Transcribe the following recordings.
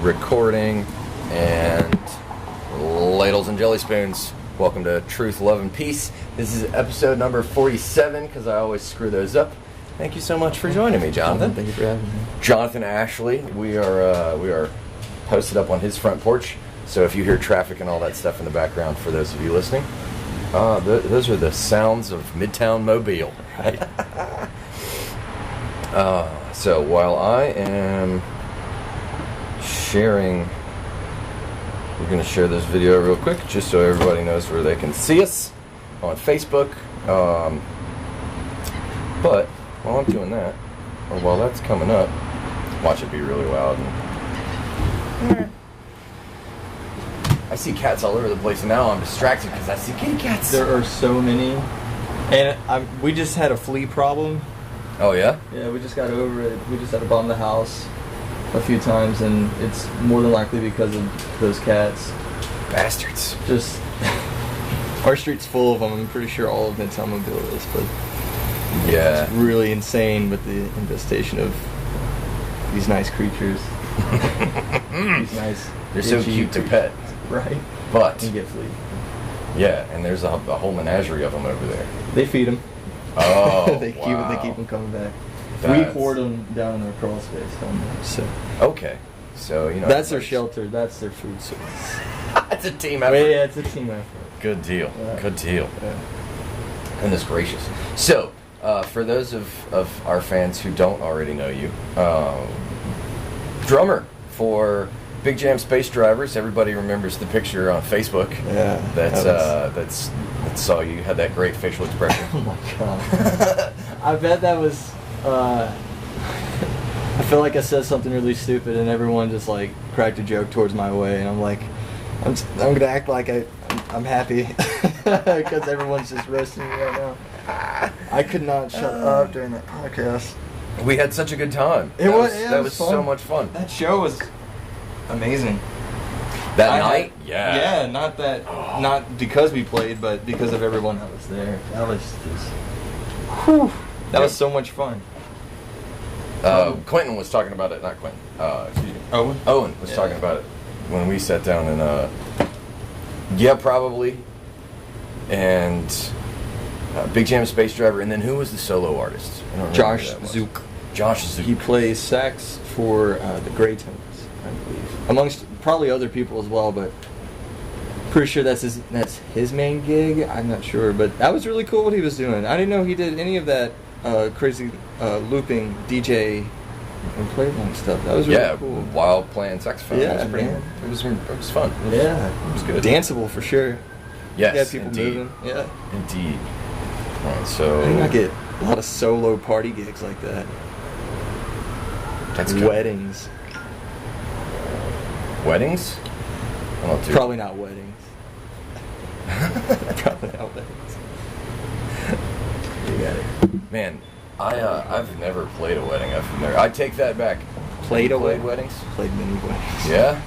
recording, and ladles and jelly spoons. Welcome to Truth, Love, and Peace. This is episode number 47, because I always screw those up. Thank you so much for joining me, Jonathan. Thank you for having me. Jonathan Ashley. We are posted up on his front porch, so if you hear traffic and all that stuff in the background, for those of you listening, those are the sounds of Midtown Mobile. Right? So while I am sharing, we're going to share this video real quick, just so everybody knows where they can see us on Facebook. But while I'm doing that, or while that's coming up, watch it be really loud. I see cats all over the place, and now I'm distracted because I see kitty cats. There are so many, and we just had a flea problem. Oh yeah? Yeah, we just got over it. We just had to bomb the house a few times, and it's more than likely because of those cats. Bastards. Just our street's full of them. I'm pretty sure all of Midtown Mobile is, but yeah, it's really insane with the infestation of these nice creatures. These nice. They're so cute to pet. Right. But and get flea. Yeah, and there's a whole menagerie of them over there. They feed them. Oh, they keep them coming back. We hoard them down in their crawl space down there. So okay, so you know that's their shelter. That's their food source. It's a team effort. Yeah, it's a team effort. Good deal. Yeah. Good deal. Yeah. Goodness gracious. So, for those of our fans who don't already know you, drummer for Big Jam Space Drivers. Everybody remembers the picture on Facebook. Yeah. That saw you had that great facial expression. Oh my god. I bet that was. I feel like I said something really stupid, and everyone just like cracked a joke towards my way, and I'm like, I'm gonna act like I'm happy because everyone's just roasting me right now. I could not shut up during that podcast. We had such a good time. That was so much fun. That show was amazing. That night? Yeah, not because we played, but because of everyone that was there. That was just, whew, that was so much fun. Quentin was talking about it, not Quentin, excuse me. Owen was talking about it when we sat down and, yeah, probably, and Big Jam Space Driver, and then who was the solo artist? I don't remember Josh Zook. Josh Zook. He plays sax for the Grey Tones, I believe. Amongst probably other people as well, but pretty sure that's his main gig. I'm not sure, but that was really cool what he was doing. I didn't know he did any of that crazy looping DJ and playback stuff. That was really cool. While playing saxophone. Yeah, it was fun. Yeah, it was good. Danceable for sure. Yes, yeah, people indeed. moving. Yeah, indeed. All right, so I think I get a lot of solo party gigs like that. That's good. Weddings. Weddings? Probably not weddings. Probably not weddings. You got it. Man, I've never played a wedding. I take that back. Played weddings? Played many weddings. Yeah?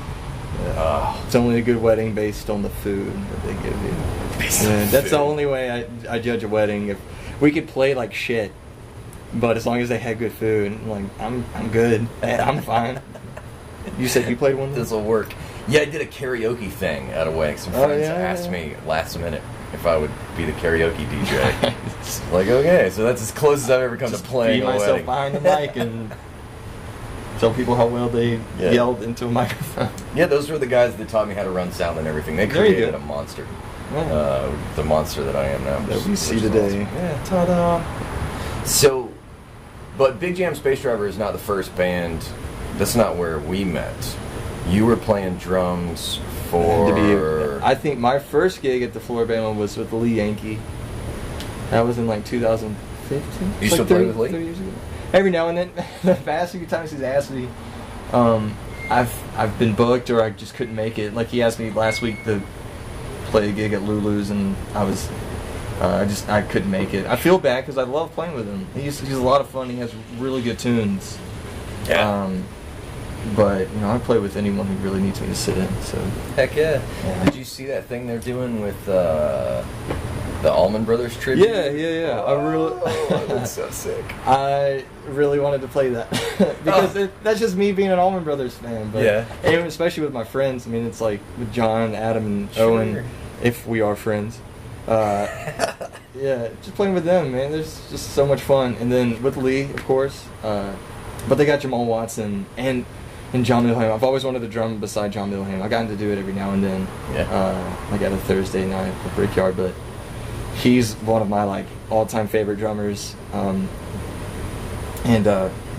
It's only a good wedding based on the food that they give you. That's the only way I judge a wedding. If we could play like shit, but as long as they had good food, I'm good. I'm fine. You said you played one? This will work. Yeah, I did a karaoke thing at a wedding. Some friends asked me last minute if I would be the karaoke DJ. Like, okay, so that's as close as I've ever come to playing a wedding. Myself behind the mic and tell people how well they yelled into a microphone. Yeah, those were the guys that taught me how to run sound and everything. They created a monster. Yeah. The monster that I am now. That we see today. Awesome. Yeah, ta-da. So, but Big Jam Space Driver is not the first band. That's not where we met. You were playing drums for... I think my first gig at the Floribama was with Lee Yankee. That was in 2015. You still play with Lee? 30 years ago. Every now and then, the past few times he's asked me, I've been booked or I just couldn't make it. Like he asked me last week to play a gig at Lulu's, and I couldn't make it. I feel bad because I love playing with him. He's a lot of fun. He has really good tunes. Yeah. But I play with anyone who really needs me to sit in. So heck yeah. Did you see that thing they're doing with The Allman Brothers tribute? Yeah. Oh, that's so sick. I really wanted to play that because that's just me being an Allman Brothers fan. But Yeah. and especially with my friends. I mean, it's like with John, Adam, and Sure. Owen, if we are friends. Yeah, just playing with them, man. There's just so much fun. And then with Lee, of course. But they got Jamal Watson and John Milham. I've always wanted to drum beside John Milham. I've gotten to do it every now and then. Yeah. Like at a Thursday night at Brickyard, but he's one of my like all-time favorite drummers. But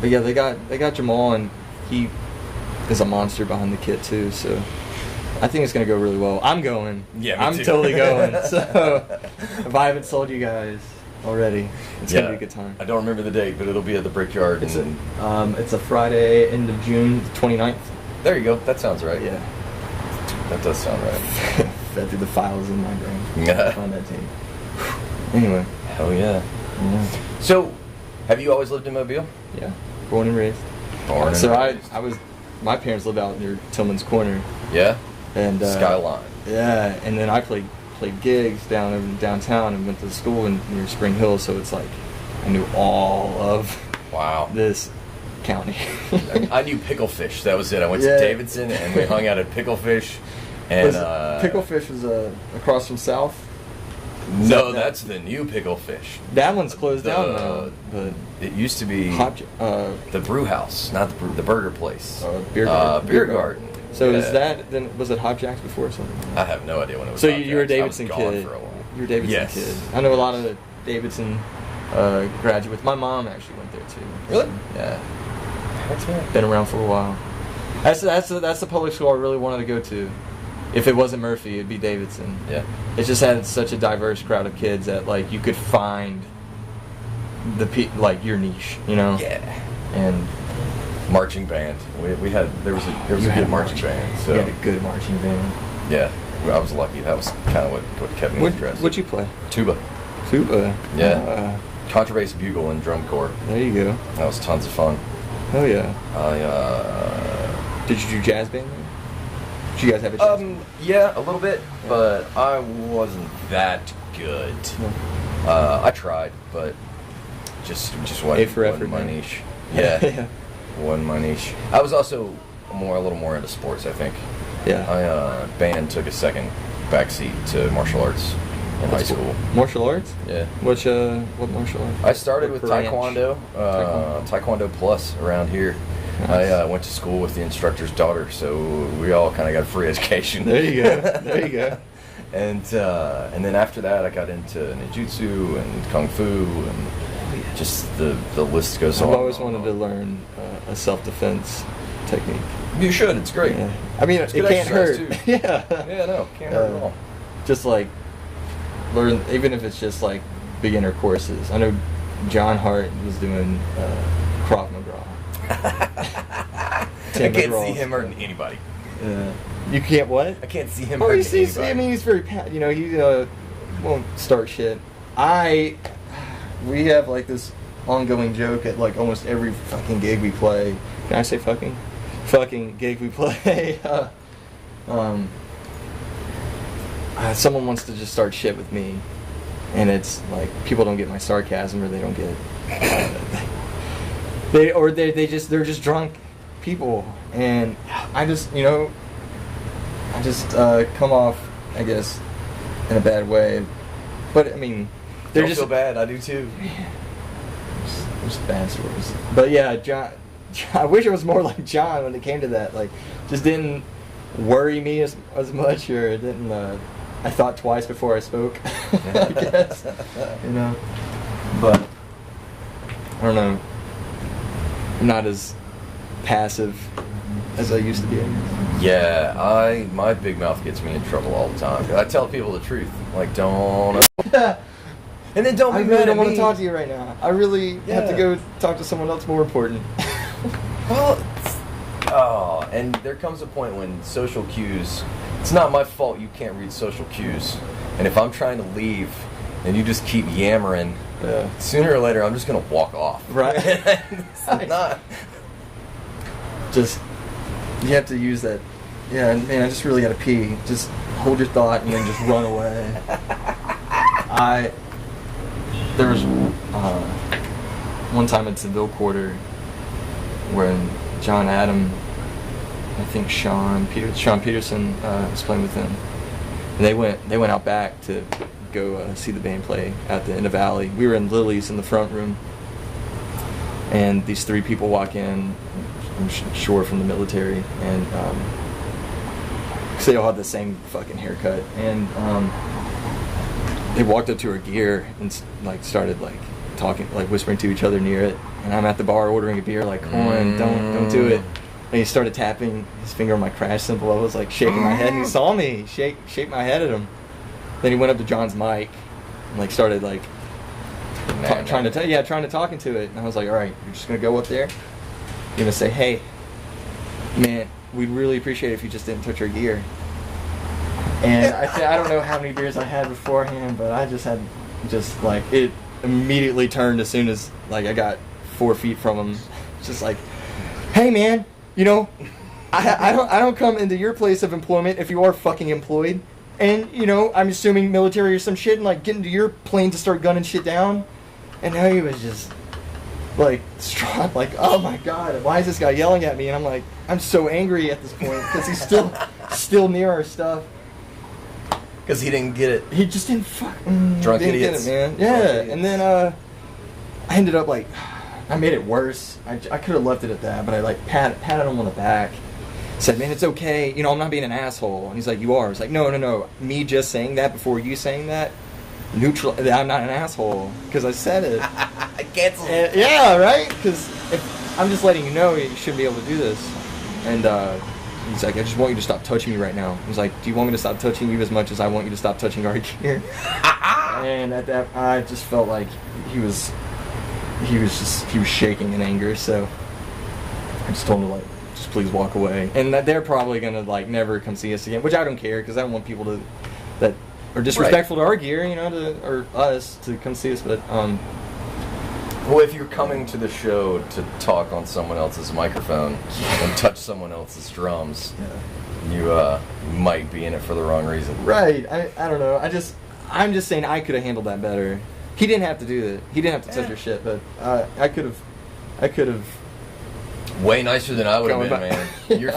yeah, they got Jamal, and he is a monster behind the kit too. So I think it's gonna go really well. I'm going. Yeah, me I'm too. totally going. So if I haven't sold you guys already, it's gonna be a good time. I don't remember the date, but it'll be at the Brickyard. It's a Friday, end of June, 29th. There you go. That sounds right. Yeah. That does sound right. Fed through the files in my brain. Yeah. On that tape. Anyway. Hell yeah. Yeah. So, have you always lived in Mobile? Yeah. Born and raised. Born and So raised. my parents lived out near Tillman's Corner. Yeah. And Skyline. Yeah, and then I played gigs downtown and went to school near Spring Hill, so it's like I knew all of Wow. this county. I knew Picklefish. That was it. I went to Yeah. Davidson and we hung out at Picklefish. And Picklefish was across from South. No, that's the new Picklefish. That one's closed down now. But It used to be the brew house, not the burger place. Beer garden. Beer garden. So Yeah. is that then? Was it Hot Jacks before or something? I have no idea when it was. So Hot you were a Jacks. I Davidson was gone kid. for a while. You were a Davidson Yes. kid. I know a lot of the Davidson graduates. My mom actually went there too. Really? Yeah. That's right. Been around for a while. That's the public school I really wanted to go to. If it wasn't Murphy, it'd be Davidson. Yeah. It just had such a diverse crowd of kids that like you could find like your niche, you know. Yeah. And Marching band. We had there was a good marching band. So you had a good marching band. yeah, I was lucky. That was kind of what kept me interested. What'd you play? Tuba. Tuba. Yeah. Contrabass, bugle, and drum corps. There you go. That was tons of fun. Oh yeah. I Did you do jazz band? Did you guys have a jazz band? yeah, a little bit, Yeah. but I wasn't that good. No. I tried, but just A wasn't, for effort, wasn't my man. niche. Yeah, Yeah. wasn't my niche. I was also a little more into sports, I think. Yeah. Band took a second backseat to martial arts in high school. Martial arts? Yeah. What martial arts? I started with Branch. Taekwondo, Taekwondo Plus around here. Nice. I went to school with the instructor's daughter, so we all kind of got a free education. There you go. There you go. And then after that, I got into ninjutsu and kung fu, and just the list goes I've on. always wanted to learn a self-defense technique. You should. It's great. Yeah. I mean, It's it good can't hurt. exercise, too. Yeah. Yeah, no, can't hurt at all. Just like learn, even if it's just like beginner courses. I know John Hart was doing Krav Maga. I Tim can't McGraw. see him hurting anybody. You can't what? I can't see him Oh, hurting he's, anybody. I mean, he's very, he won't start shit. We have like this ongoing joke at like almost every fucking gig we play. Can I say fucking? Fucking gig we play. Someone wants to just start shit with me, and it's like people don't get my sarcasm, or they don't get. They're just drunk people, and I just come off, I guess, in a bad way. But I mean, they're Don't just feel bad. I do too. There's bad stories. But yeah, John. I wish it was more like John when it came to that. Like, just didn't worry me as much, or it didn't. I thought twice before I spoke. I guess, But I don't know. I'm not as passive as I used to be. Yeah, my big mouth gets me in trouble all the time. I tell people the truth, like don't. And then don't be I mad really at don't want me. to talk to you right now. I really have to Yeah. go talk to someone else more important. Well, and there comes a point when social cues. It's not my fault you can't read social cues. And if I'm trying to leave, and you just keep yammering, Yeah. sooner or later I'm just gonna walk off. Right. I'm not. Just, you have to use that. Yeah, man, I just really gotta pee. Just hold your thought and then just run away. There was one time at Seville Quarter when John Adam, I think Sean Peterson was playing with him, and they went out back to go see the band play in the Valley. We were in Lily's in the front room, and these three people walk in, I'm sure from the military, and they all had the same fucking haircut, and they walked up to her gear and like started like talking, like whispering to each other near it. And I'm at the bar ordering a beer, like, come on, don't do it. And he started tapping his finger on my crash cymbal. I was like shaking my head, and he saw me shake my head at him. Then he went up to John's mic and like started like trying to talk into it. And I was like, all right, you're just gonna go up there. You're gonna say, hey, man, we'd really appreciate it if you just didn't touch our gear. And I don't know how many beers I had beforehand, but I just had like it immediately turned as soon as like I got 4 feet from him. Just like, hey man, you know, I don't come into your place of employment if you are fucking employed, and you know I'm assuming military or some shit, and like get into your plane to start gunning shit down. And now he was just like distraught, like, oh my god, why is this guy yelling at me? And I'm like, I'm so angry at this point because he's still near our stuff. Because he didn't get it. He just didn't Drunk didn't idiots. get it, man. Yeah, and then I ended up like, I made it worse. I could have left it at that, but I like patted him on the back, said, man, it's okay. You know, I'm not being an asshole. And he's like, you are. I was like, no. Me just saying that before you saying that, neutral. I'm not an asshole because I said it. I cancel. Yeah, right. Because if I'm just letting you know, you shouldn't be able to do this. And he's like, I just want you to stop touching me right now. He's like, do you want me to stop touching you as much as I want you to stop touching our gear? And at that, I just felt like he was shaking in anger. So I just told him to like, just please walk away. And that they're probably gonna like never come see us again, which I don't care because I don't want people that are disrespectful to our gear, you know, or us to come see us. But well, if you're coming to the show to talk on someone else's microphone and touch someone else's drums, you might be in it for the wrong reason. Right. I don't know. I'm just saying I could have handled that better. He didn't have to do that. He didn't have to touch your shit, but I could have. Way nicer than I would have been, man.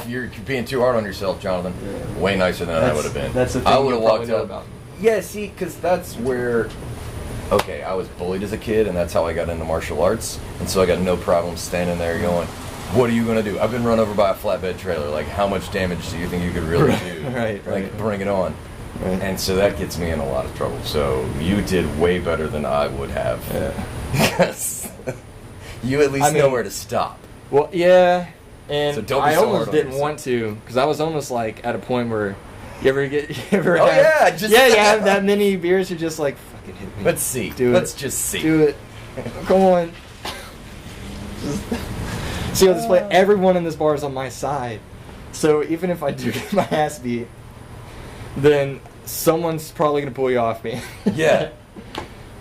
You're being too hard on yourself, Jonathan. Yeah. Way nicer than I would have been. That's the thing I would have walked up. About. Yeah, see, because that's where. Okay, I was bullied as a kid, and that's how I got into martial arts. And so I got no problem standing there going, what are you going to do? I've been run over by a flatbed trailer. Like, how much damage do you think you could really do? Right. Like, bring it on. Right. And so that gets me in a lot of trouble. So you did way better than I would have. Yeah. Because you at least know where to stop. Well, yeah. And so don't be I so almost hard on didn't yourself. want to, because I was almost like at a point where you have that many beers, you're just like, fucking hit me. Let's see. Let's just see. Do it. Come on. See how this play? Everyone in this bar is on my side. So even if I do get my ass beat, then someone's probably going to pull you off me. Yeah.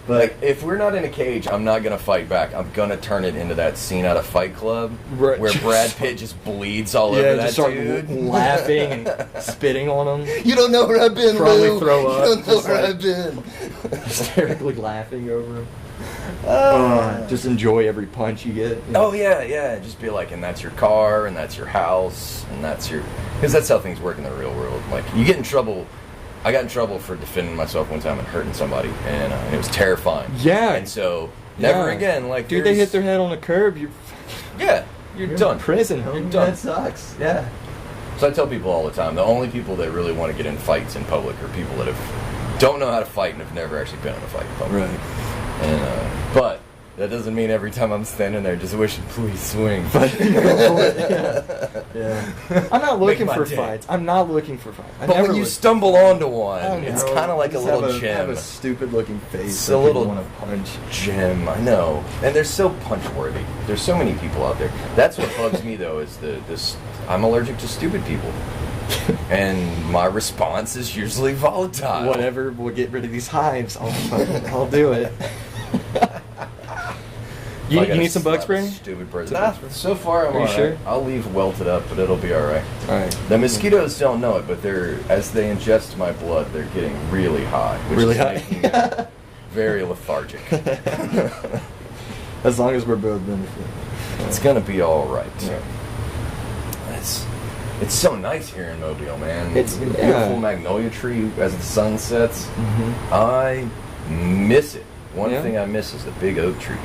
But like, if we're not in a cage, I'm not going to fight back. I'm going to turn it into that scene out of Fight Club where Brad Pitt just bleeds all over that just start dude. laughing and spitting on him. You don't know where I've been, Probably Lou. throw up. You don't know where I've been. Hysterically laughing over him. Just enjoy every punch you get. You know? Oh, yeah. Just be like, and that's your car, and that's your house, and that's your... Because that's how things work in the real world. Like, you get in trouble... I got in trouble for defending myself one time and hurting somebody, and it was terrifying. Yeah. And so, never again, like... Dude, they hit their head on the curb, you're done. in prison, You're homie. done. That sucks. Yeah. So I tell people all the time, the only people that really want to get in fights in public are people that don't know how to fight and have never actually been in a fight in public. Right. And, but that doesn't mean every time I'm standing there just wishing, please swing. Yeah. I'm not looking for day. fights. I'm not looking for fights. But when you stumble onto one, it's kind of like a little I gem. have a stupid looking face. It's a little want to punch. gem, I know. And they're so punch-worthy. There's so many people out there. That's what bugs me, though, is this. I'm allergic to stupid people. And my response is usually volatile. Whatever will get rid of these hives, I'll do it. You need some bug spray? Stupid person. Nah, so far I'm Are you alright. sure? I'll leave welted up, but it'll be alright. Alright. The mosquitoes don't know it, but as they ingest my blood, they're getting really high. Which Really is high? making very lethargic. As long as we're both benefiting. It's gonna be all right. Yeah. It's so nice here in Mobile, man. It's a beautiful magnolia tree as the sun sets. Mm-hmm. I miss it. One Yeah. thing I miss is the big oak trees.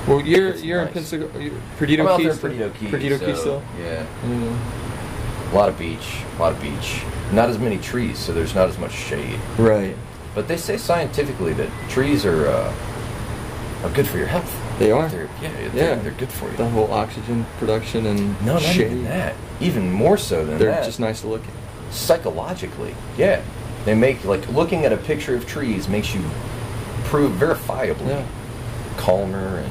Well, you're It's in nice. Pensacola, Perdido I'm out Key. there in Perdido Key. Perdido Key still. Yeah. Mm. A lot of beach. Not as many trees, so there's not as much shade. Right. But they say scientifically that trees are good for your health. They are. They're good for you. The whole oxygen production and No, not shade. even that. Even more so than They're that. just nice to look at. Psychologically, yeah. They make, like, looking at a picture of trees makes you prove verifiably calmer, and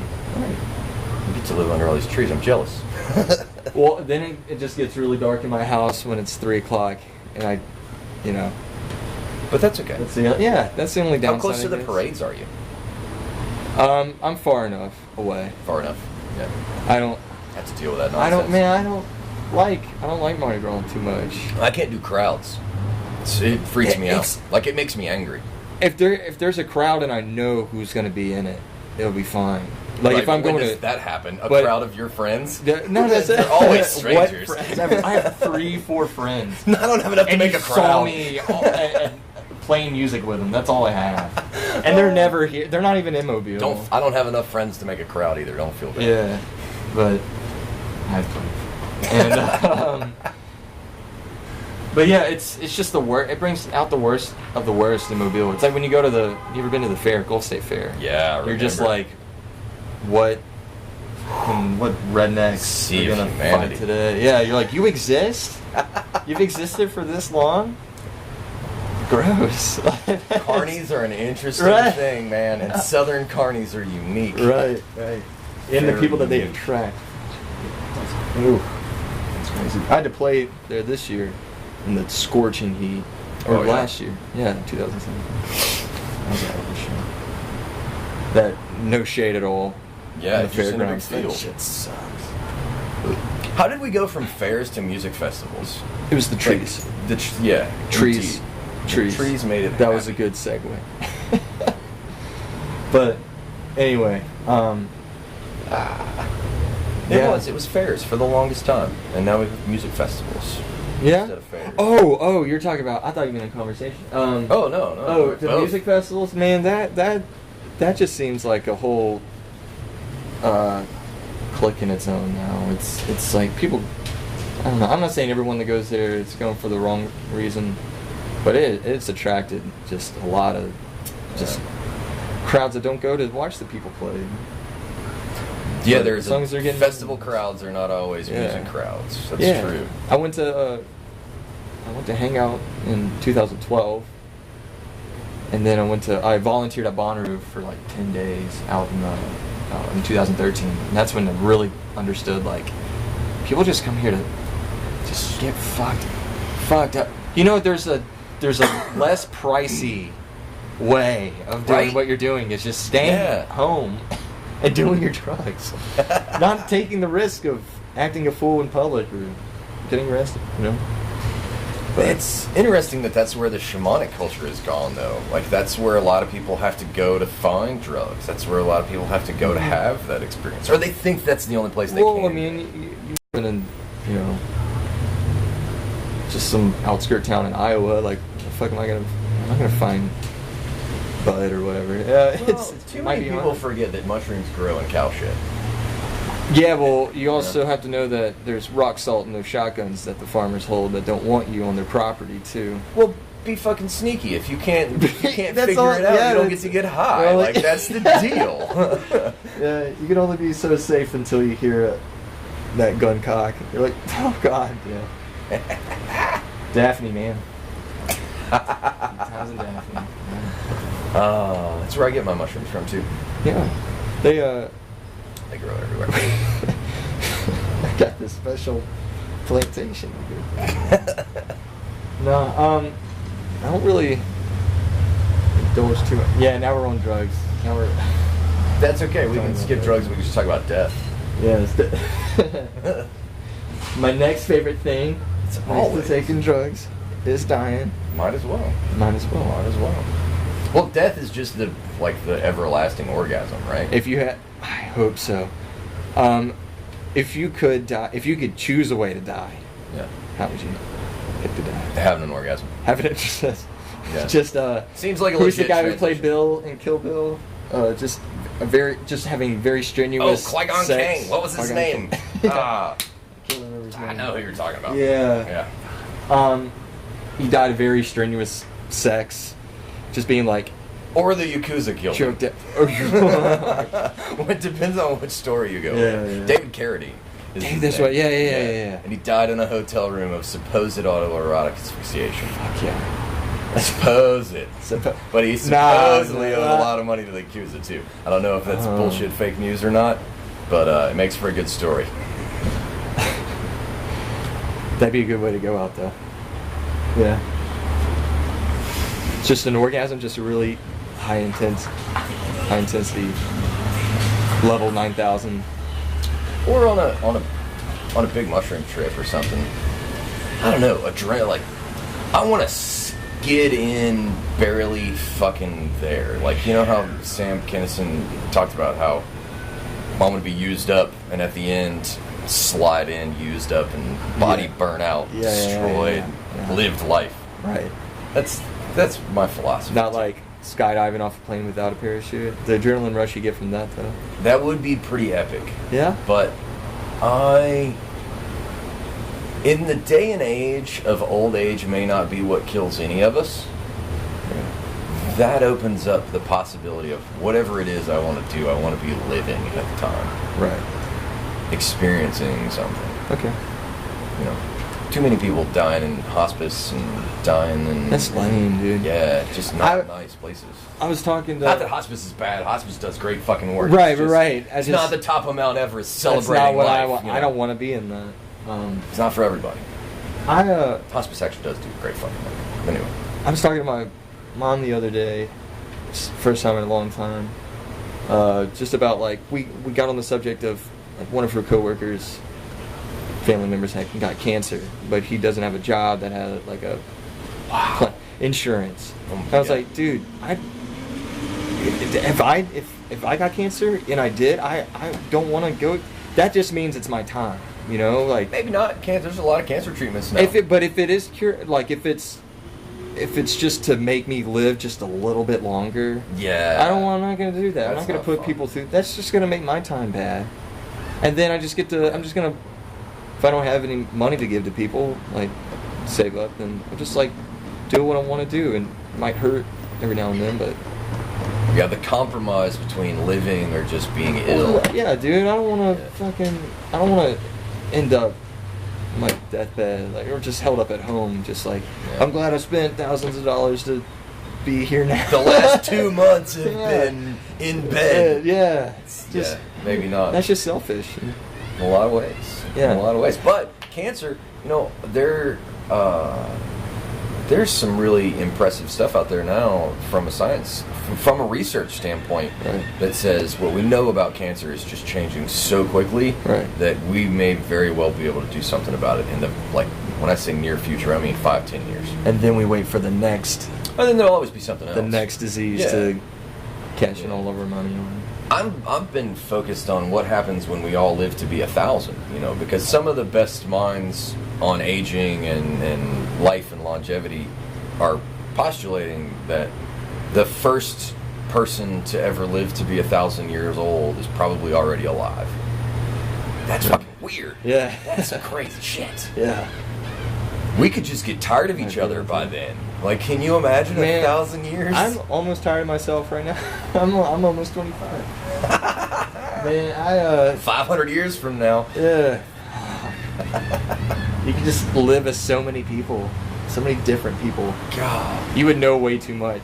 you get to live under all these trees. I'm jealous. Well, then it just gets really dark in my house when it's 3 o'clock, and But that's okay. that's the only downside. How close to I the guess. parades are you? I'm far enough away. Far enough. Yeah. I don't Have to deal with that I nonsense. don't like Mardi Gras too much. I can't do crowds. It freaks me out. Like, it makes me angry. If there's a crowd and I know who's going to be in it, it'll be fine. Like, Right, if I'm but when going does to that happen? A but- crowd of your friends? No, that's it. They're always strangers. What friends? I have 3-4 friends. I don't have enough to And make you a saw crowd. me and playing music with them. That's all I have. And they're never here. They're not even in Mobile. I don't have enough friends to make a crowd either. Don't feel bad. Yeah, but I have plenty. And but yeah, it's just the worst. It brings out the worst of the worst in Mobile. It's like when you go to you ever been to the fair, Gulf State Fair? Yeah, I You're just remember. like, what rednecks Sea are of gonna humanity. fight today? Yeah, you're like, you exist? You've existed for this long? Gross. Carnies are an interesting Right. thing, man, and Southern carnies are unique. Right. And the Very people that they unique. attract. Ooh, that's crazy. I had to play there this year in the scorching heat, or Oh, yeah? last year. Yeah, 2017. That was a hell of a show. That no shade at all. Yeah, on the just in a big fairgrounds. That field. shit sucks. How did we go from fairs to music festivals? It was the trees. Trees. indeed. Trees. The trees made it. That was a happy. good segue. But anyway, It was fairs for the longest time, and now we have music festivals. Yeah. Instead of fairs. Oh, you're talking about. I thought you meant a conversation. Oh no. Oh, the both. music festivals, man. That just seems like a whole clique in its own now. It's like people. I don't know. I'm not saying everyone that goes there is going for the wrong reason, but it's attracted just a lot of crowds that don't go to watch the people play. Yeah, As there's long as they're getting festival crowds are not always music crowds. That's true. I went to hang out in 2012, and then I volunteered at Bonnaroo for like 10 days out in 2013. And that's when I really understood, like, people just come here to just get fucked up. You know, there's a less pricey way of doing what you're doing. Is just staying home and doing your drugs, not taking the risk of acting a fool in public or getting arrested. You know. But it's interesting that that's where the shamanic culture has gone, though. Like, that's where a lot of people have to go to find drugs. That's where a lot of people have to go to have that experience, or they think that's the only place they can. Well, I mean, you live in, just some outskirt town in Iowa. Like, the fuck am I gonna? I'm not gonna find bud or whatever. Yeah, Well, too many people forget that mushrooms grow in cow shit. Yeah, well, you also have to know that there's rock salt in those shotguns that the farmers hold that don't want you on their property too. Well, be fucking sneaky. If you can't That's figure all- it out, yeah, you don't get to get high. well, like, that's the deal. Yeah, you can only be so safe until you hear that gun cock. You're like, oh god, yeah. Daphne, man. Townsend Daphne. That's where I get my mushrooms from too. Yeah, they They grow everywhere. I got this special plantation. No, I don't really indulge too much. Yeah, now we're on drugs. Now we're. That's okay. We Talking can about skip that. drugs. We can just talk about death. Yeah. My next favorite thing next to always. taking drugs is dying. Might as well. Might as well. Might as well. Well, death is just the everlasting orgasm, right? If you had, I hope so. If you could die, if you could choose a way to die, Yeah. how would you pick to die? Having an orgasm. Having it just, Yeah. Seems like a who's the legit guy who transition. played Bill in Kill Bill? Just having very strenuous. Qui-Gon sex. Jinn. What was his Qui-Gon name? Jinn. Ah, Can't remember his name. I know who you're talking about. Yeah. Yeah. He died of very strenuous sex, just being like Or the Yakuza killed him. choked out. Well, it depends on which story you go Yeah, with. yeah. David Carradine. is Dang, his that's name. right. Yeah. And he died in a hotel room of supposed autoerotic asphyxiation. Fuck yeah. Supposed. But he supposedly Nah. owed a lot of money to the Yakuza too. I don't know if that's bullshit fake news or not, but it makes for a good story. That'd be a good way to go out, though. Yeah. It's just an orgasm, just a really high intensity, level 9,000. Or on a big mushroom trip or something. I don't know, like I want to get in barely fucking there. Like, you know how Sam Kinison talked about how I want to be used up and at the end slide in used up and body burn out, destroyed, yeah. lived life. Right. That's my philosophy. Not like skydiving off a plane without a parachute. The adrenaline rush you get from that, though. That would be pretty epic. Yeah? But in the day and age of old age may not be what kills any of us. That opens up the possibility of whatever it is I want to do, I want to be living at the time. Right. Experiencing something. Okay. You know, too many people dying in hospice and dying in... That's lame, dude. Yeah, just not nice places. I was talking to... Not that hospice is bad. Hospice does great fucking work. Right, It's just- right. It's not the top of Mount Everest That's celebrating not what life. I want. you know? I don't want to be in that. It's not for everybody. I Hospice actually does do great fucking work. Anyway. was talking to my mom the other day, first time in a long time, just about like we got on the subject of like one of her coworkers, family members got cancer, but he doesn't have a job that had like a insurance. I was like, dude, if I got cancer and I did, I don't want to go. That just means it's my time, you know, like Maybe not. There's a lot of cancer treatments now. if it is cure, like if it's just to make me live just a little bit longer, I'm not gonna do that. I'm That's not gonna not put fun. people through. That's just gonna make my time bad. And then I'm just gonna, if I don't have any money to give to people, like save up, then I'll just like do what I want to do, and it might hurt every now and then, but Yeah, the compromise between living or just being ill. yeah, dude, I don't want to Yeah. I don't want to end up on my deathbed, like, or just held up at home, just like, Yeah. I'm glad I spent thousands of dollars to be here now. The last 2 months have Yeah. been in bed. Yeah, Yeah, maybe not. That's just selfish. In a lot of ways. Yeah. In a lot of ways. But cancer, you know, there's some really impressive stuff out there now from a research standpoint, Right. that says what we know about cancer is just changing so quickly, Right. that we may very well be able to do something about it in the, like, when I say near future, I mean 5-10 years. And then we wait for the next And then there'll always be something else. disease Yeah. to cash in all of our money on. I've been focused on what happens when we all live to be 1,000, you know, because some of the best minds on aging and life and longevity are postulating that the first person to ever live to be 1,000 years old is probably already alive. That's fucking weird. Yeah. That's crazy shit. Yeah. We could just get tired of each other by then. Like, can you imagine Man, 1,000 years? I'm almost tired of myself right now. I'm almost 25. Man, 500 years from now. yeah. You can just live as so many people, so many different people. God. You would know way too much.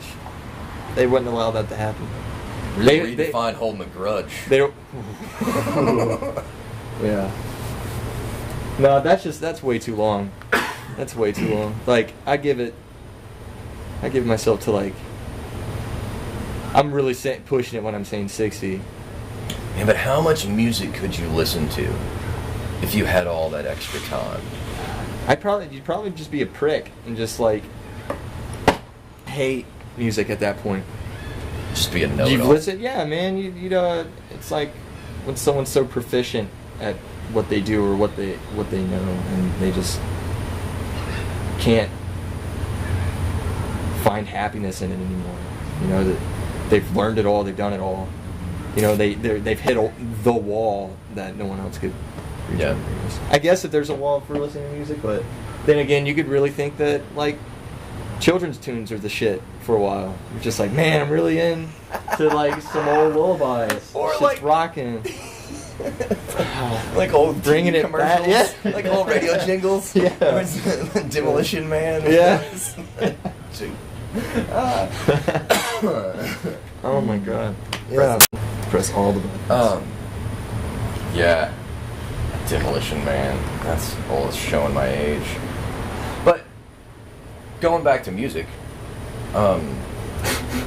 They wouldn't allow that to happen. Really redefine holding a grudge. They don't. Yeah. No, that's way too long. That's way too long. Like, I give myself to, like, I'm really pushing it when I'm saying 60. Yeah, but how much music could you listen to if you had all that extra time? You'd probably just be a prick and just, like, hate music at that point. Just be a know-it-all. You've listened, yeah, man. You know, it's like when someone's so proficient at what they do or what they know, and they just can't find happiness in it anymore. You know, that they've learned it all, they've done it all. You know, they've hit the wall that no one else could reach. Yeah. I guess if there's a wall for listening to music, but then again, you could really think that like children's tunes are the shit for a while. You're just like, man, I'm really in to like some old lullabies. Or Shit's like rocking. Like old Bringing TV it commercials, back, yeah. like old radio jingles. Yeah. Demolition Man. Yeah. Oh my god. Yeah. Press all the buttons. Yeah. Demolition Man. That's all it's showing my age. But going back to music,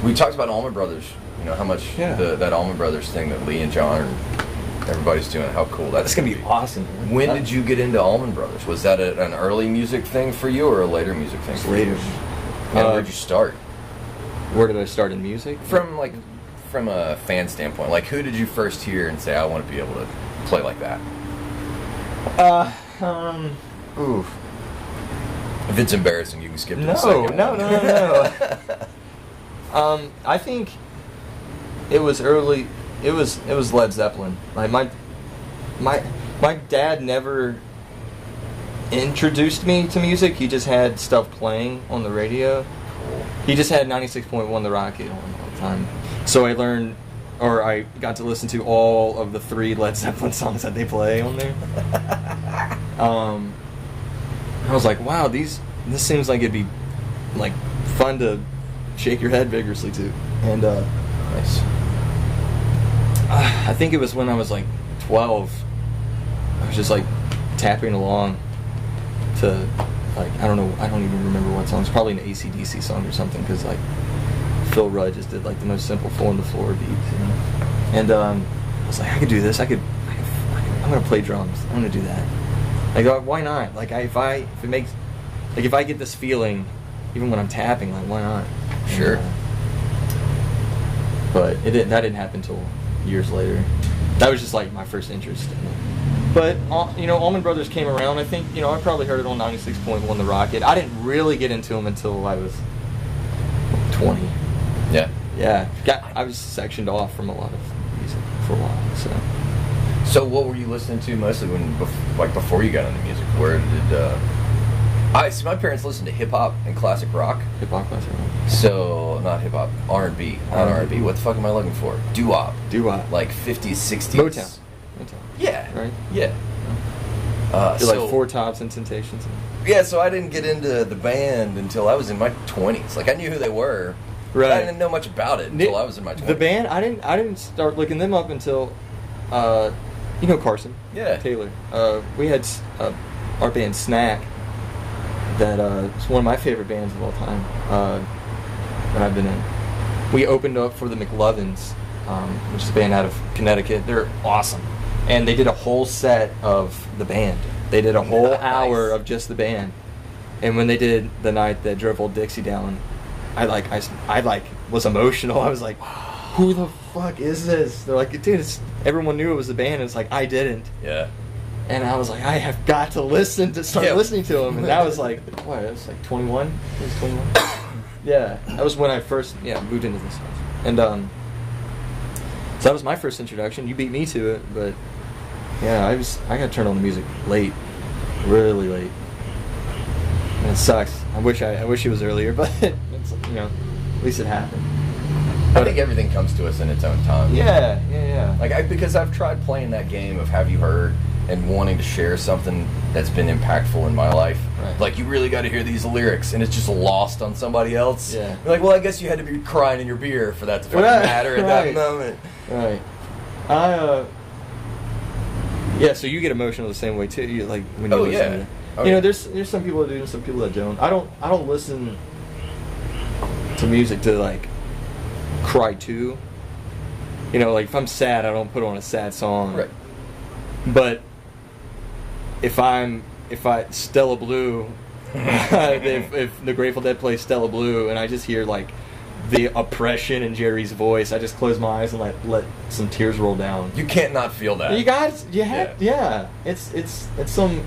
we talked about Allman Brothers. You know how much that Allman Brothers thing that Lee and John and everybody's doing. How cool that's gonna be awesome. When did you get into Allman Brothers? Was that an early music thing for you or a later music thing for later. you? And where'd you start? Where did I start in music? From a fan standpoint, like who did you first hear and say, I want to be able to play like that? Oof. If it's embarrassing, you can skip to the second No. I think it was early. It was Led Zeppelin. Like my dad never introduced me to music. He just had stuff playing on the radio. He just had 96.1 The Rocket on all the time. So I learned, or I got to listen to all of the 3 Led Zeppelin songs that they play on there. I was like, wow, this seems like it'd be like fun to shake your head vigorously to. And Nice. I think it was when I was like 12. I was just like tapping along to like I don't even remember what song. It's probably an AC/DC song or something because like Phil Rudd just did like the most simple 4-on-the-floor beats, you know. And I was like, I could do this. I'm gonna play drums. I'm gonna do that. Like, why not? Like, if I get this feeling, even when I'm tapping, like, why not? Sure. But that didn't happen until years later. That was just like my first interest in it. But you know, Allman Brothers came around. I think I probably heard it on 96.1 The Rocket. I didn't really get into them until I was 20. Yeah. Yeah, I was sectioned off from a lot of music for a while. So what were you listening to mostly before you got into music? Where did my parents listened to hip hop and classic rock. Hip hop, classic rock. So not hip hop, R&B. Not R&B. What the fuck am I looking for? Doo-wop. Like 50s, 60s. Motown. Yeah. Right. Yeah. Like Four Tops and Temptations. Yeah, so I didn't get into the band until I was in my 20s. Like I knew who they were. Right. But I didn't know much about it until I was in my 20s. The band, I didn't start looking them up until, Carson. Yeah. Taylor. We had our band Snack. That is one of my favorite bands of all time that I've been in. We opened up for the McLovins, which is a band out of Connecticut. They're awesome, and they did a whole set of the band. They did a whole hour of just the band. And when they did the night that drove Old Dixie down, I was emotional. I was like, who the fuck is this? They're like, dude, everyone knew it was the band. And it's like, I didn't. Yeah. And I was like, I have got to start listening to him. And that was like, what? It was like 21. It was 21. Yeah, that was when I first moved into this house. And so that was my first introduction. You beat me to it, but yeah, I got turned on to music late, really late. And it sucks. I wish it was earlier, but it's, at least it happened. I think everything comes to us in its own time. Yeah. Like because I've tried playing that game of have you heard and wanting to share something that's been impactful in my life. Right. Like you really got to hear these lyrics, and it's just lost on somebody else. Yeah. You're like, well, I guess you had to be crying in your beer for that to fucking matter at that moment. Right. So you get emotional the same way too. You like when you listen to it. There's some people that do and some people that don't. I don't listen to music to like cry to. Like if I'm sad, I don't put on a sad song. Right. But if Stella Blue, if the Grateful Dead plays Stella Blue, and I just hear like the oppression in Jerry's voice, I just close my eyes and let some tears roll down. You can't not feel that. You guys, yeah. It's some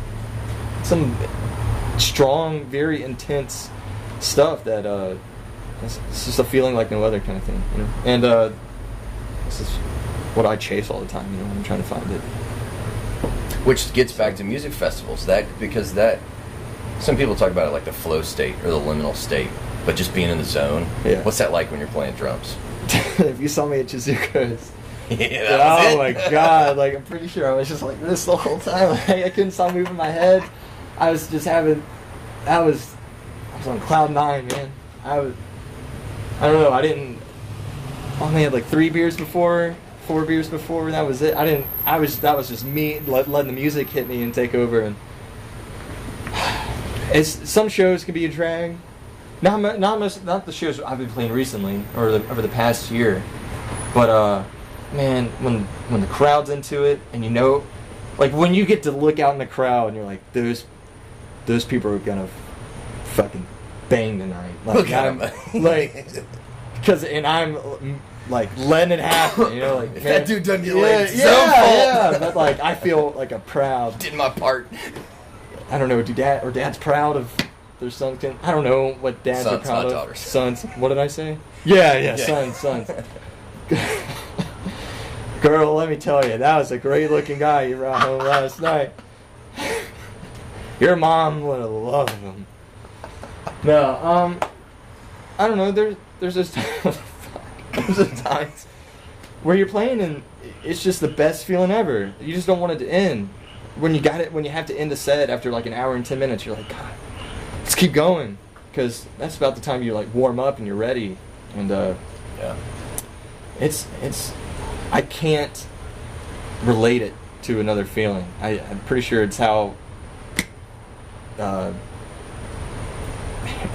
strong, very intense stuff that it's just a feeling like no other kind of thing, you know. And this is what I chase all the time, you know, when I'm trying to find it. Which gets back to music festivals. Because some people talk about it like the flow state or the liminal state, but just being in the zone. Yeah. What's that like when you're playing drums? If you saw me at Chizuka's, Yeah, my god! Like, I'm pretty sure I was just like this the whole time. Like, I couldn't stop moving my head. I was just having. I was on cloud 9, man. I don't know. I didn't. I only had like 3 beers before, 4 beers before. That was it. That was just me letting the music hit me and take over. And some shows can be a drag. Not the shows I've been playing recently or over the past year, but man, when the crowd's into it and you know, like when you get to look out in the crowd and you're like, those people are gonna fucking bang tonight. Like, Look at them. Like, I'm like letting it happen, you know, like If man, that dude doesn't get laid, it's his yeah, own fault. yeah, but like I feel like a proud. Did my part. I don't know. Dad's proud of their son? I don't know what dads Sons, are proud not of. daughters. Sons. What did I say? Yeah. Sons. Girl, let me tell you, that was a great-looking guy you brought home last night. Your mom would have loved him. No, I don't know. There's just times where you're playing and it's just the best feeling ever. You just don't want it to end. When you have to end a set after like an hour and 10 minutes, you're like, God, let's keep going, because that's about the time you like warm up and you're ready. And Yeah. it's I can't relate it to another feeling. I'm pretty sure it's how I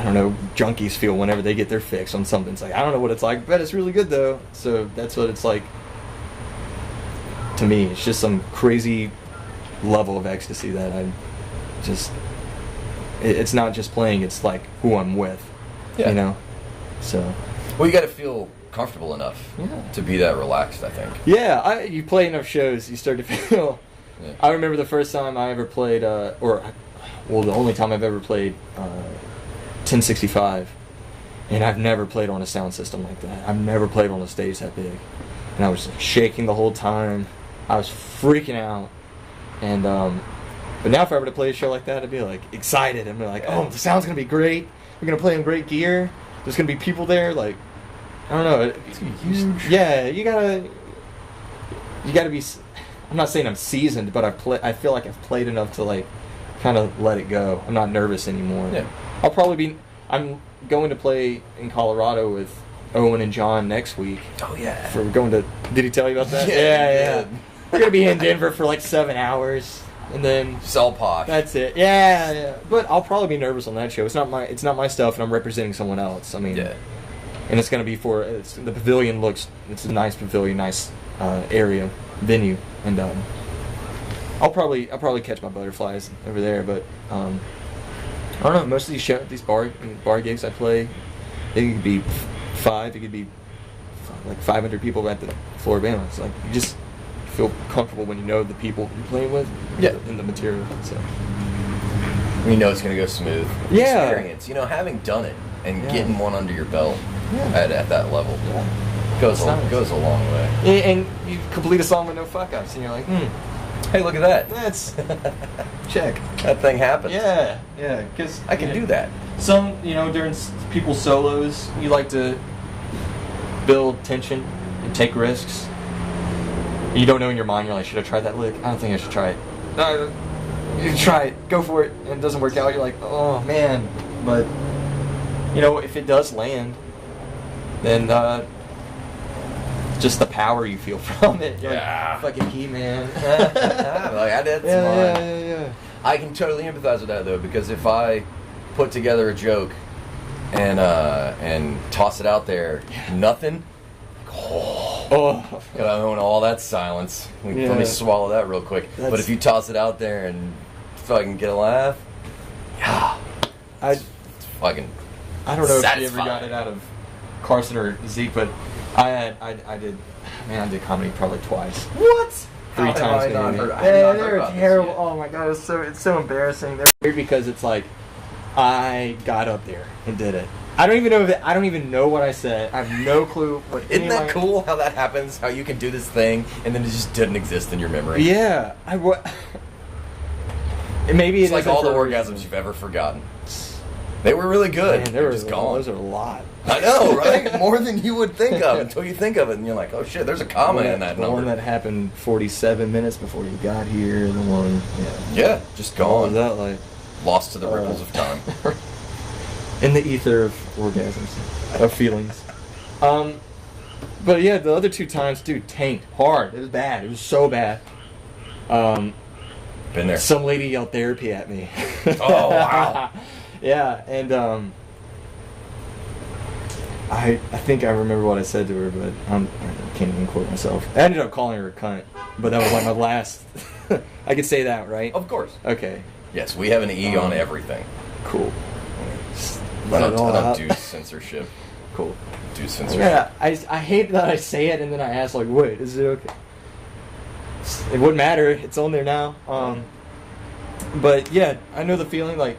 don't know, junkies feel whenever they get their fix on something. It's like, I don't know what it's like, but it's really good though. So that's what it's like to me. It's just some crazy level of ecstasy that I just, it's not just playing, it's like who I'm with, you know? So. Well, you got to feel comfortable enough to be that relaxed, I think. Yeah, you play enough shows, you start to feel. Yeah. I remember the first time I ever played, the only time I've ever played 1065, and I've never played on a sound system like that. I've never played on a stage that big, and I was like, shaking the whole time. I was freaking out, and but now if I were to play a show like that, I'd be like excited. I'd be like, oh, the sound's gonna be great. We're gonna play in great gear. There's gonna be people there. Like, I don't know. It's huge. Yeah, you gotta be. I'm not saying I'm seasoned, but I feel like I've played enough to like kind of let it go. I'm not nervous anymore. Yeah. I'm going to play in Colorado with Owen and John next week. Oh yeah. We're going to. Did he tell you about that? Yeah. We're gonna be in Denver for like 7 hours, and then It's all posh. that's it. Yeah. But I'll probably be nervous on that show. It's not my stuff, and I'm representing someone else. I mean, Yeah. and it's gonna be the pavilion it's a nice pavilion, nice area, venue, and I'll probably catch my butterflies over there, but I don't know. Most of these bar gigs I play, it could be 5. It could be like 500 people at the floor band. It's like you just feel comfortable when you know the people you're playing with, in the material. So You know it's going to go smooth. Yeah. Experience. You know, having done it and Yeah. getting one under your belt Yeah. at that level It's nice. goes a long way. And you complete a song with no fuck ups, and you're like, Hey, look at that. that's check. That thing happened. Yeah, because I can do that. Some, during people's solos, you like to build tension and take risks. You don't know in your mind, you're like, should I try that lick? I don't think I should try it. No, you try it, go for it, and it doesn't work out, you're like, oh man. But, if it does land, then just the power you feel from it. You're like, fucking He-Man. Like I did. Yeah. I can totally empathize with that though, because if I put together a joke and toss it out there, nothing. Gotta own all that silence. Let me swallow that real quick. But if you toss it out there and fucking get a laugh, it's fucking. I don't know if you ever satisfying. got it out of Carson or Zeke, but I did comedy probably twice. What? 3 How times have I maybe. not heard- I have Yeah, not heard they're about this terrible. yet. Oh my god, it's so embarrassing. They're weird because it's like I got up there and did it. I don't even know what I said. I have no clue what. Isn't that cool how that happens? How you can do this thing and then it just didn't exist in your memory? Yeah, maybe It's like all the orgasms you've ever forgotten. They were really good. Man, They're just gone. Those are a lot. I know, right? More than you would think of until you think of it, and you're like, oh shit, there's a comma in that the number. one that happened 47 minutes before you got here. The one, Yeah, just What was gone. that like? Lost to the ripples of time. In the ether of orgasms, of feelings. But yeah, the other 2 times, dude, tanked hard. It was bad. It was so bad. Been there. Some lady yelled therapy at me. Oh, wow. Yeah, and I think I remember what I said to her, but I can't even quote myself. I ended up calling her a cunt, but that was like my last. I could say that, right? Of course. Okay. Yes, we have an E on everything. Cool. Just I let it don't, all I don't out. do censorship. Cool. Do censorship. Yeah, I hate that I say it and then I ask like, wait, is it okay? It wouldn't matter. It's on there now. But yeah, I know the feeling like.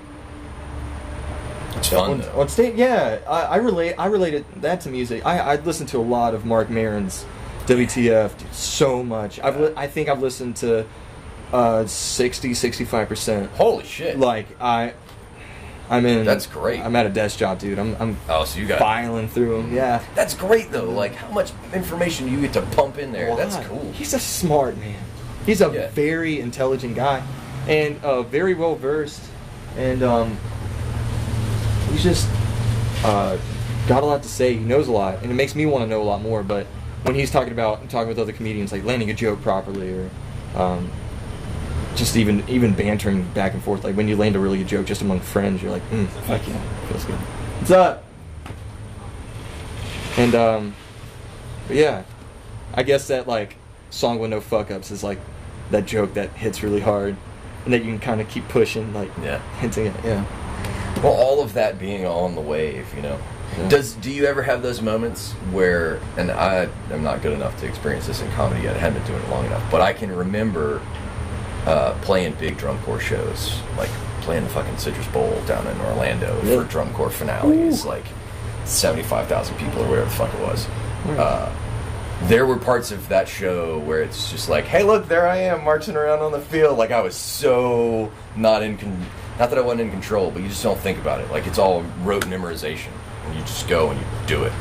It's fun though. On stage, yeah, I related that to music. I listened to a lot of Mark Maron's WTF, dude, so much. I think I've listened to 65%. Holy shit. Like I'm in. That's great. I'm at a desk job, dude. I'm Oh, so you got. filing through them. Yeah. That's great though. Like how much information you get to pump in there. That's Lot. cool. He's a smart man. He's a very intelligent guy, and very well versed, and he's just got a lot to say. He knows a lot, and it makes me want to know a lot more. But when he's talking with other comedians, like landing a joke properly, or just even bantering back and forth, like when you land a really good joke just among friends, you're like, fuck yeah, feels good. What's up? And but yeah, I guess that like song with no fuck ups is like that joke that hits really hard, and that you can kind of keep pushing, like hinting at. Yeah. Well, all of that being on the wave, you know. Yeah. Do you ever have those moments where, and I am not good enough to experience this in comedy yet, I haven't been doing it long enough, but I can remember playing big drum corps shows, like playing the fucking Citrus Bowl down in Orlando for drum corps finales, like 75,000 people or whatever the fuck it was. There were parts of that show where it's just like, hey, look, there I am marching around on the field. Like I was so not that I wasn't in control, but you just don't think about it. Like it's all rote memorization, and you just go and you do it.